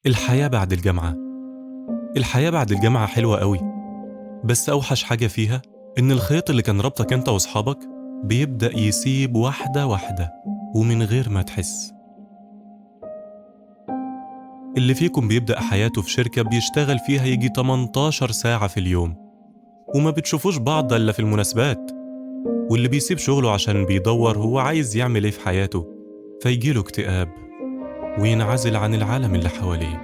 الحياة بعد الجامعة. الحياة بعد الجامعة حلوة قوي، بس أوحش حاجة فيها إن الخيط اللي كان رابطك أنت وأصحابك بيبدأ يسيب واحدة واحدة ومن غير ما تحس. اللي فيكم بيبدأ حياته في شركة بيشتغل فيها يجي 18 ساعة في اليوم وما بتشوفوش بعض إلا في المناسبات، واللي بيسيب شغله عشان بيدور هو عايز يعمل إيه في حياته، فيجيله اكتئاب وينعزل عن العالم اللي حواليه.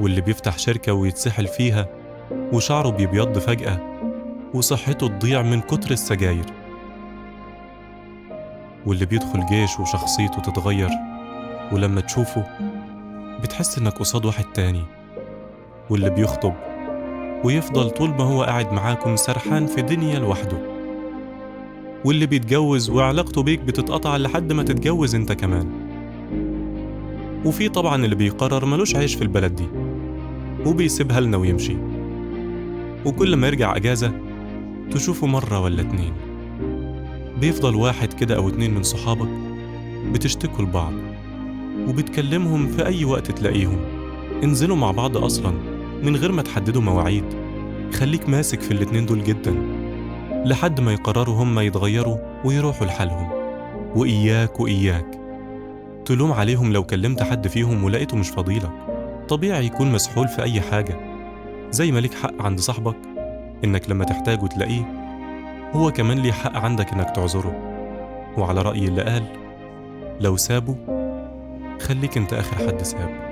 واللي بيفتح شركة ويتسحل فيها وشعره بيبيض فجأة وصحته تضيع من كتر السجاير. واللي بيدخل جيش وشخصيته تتغير، ولما تشوفه بتحس إنك قصاد واحد تاني. واللي بيخطب ويفضل طول ما هو قاعد معاكم سرحان في دنيا لوحده. واللي بيتجوز وعلاقته بيك بتتقطع لحد ما تتجوز انت كمان. وفي طبعا اللي بيقرر ملوش عيش في البلد دي وبيسيبها لنا ويمشي، وكل ما يرجع أجازة تشوفه مرة ولا اتنين. بيفضل واحد كده أو اتنين من صحابك بتشتكوا لبعض وبتكلمهم في أي وقت تلاقيهم. انزلوا مع بعض أصلا من غير ما تحددوا مواعيد. خليك ماسك في الاتنين دول جدا لحد ما يقرروا هم يتغيروا ويروحوا لحالهم. وإياك تلوم عليهم لو كلمت حد فيهم ولقيته مش فضيلك. طبيعي يكون مسحول في أي حاجة، زي ما ليك حق عند صاحبك إنك لما تحتاجه تلاقيه، هو كمان ليه حق عندك إنك تعذره. وعلى رأي اللي قال: لو سابه خليك انت آخر حد ساب.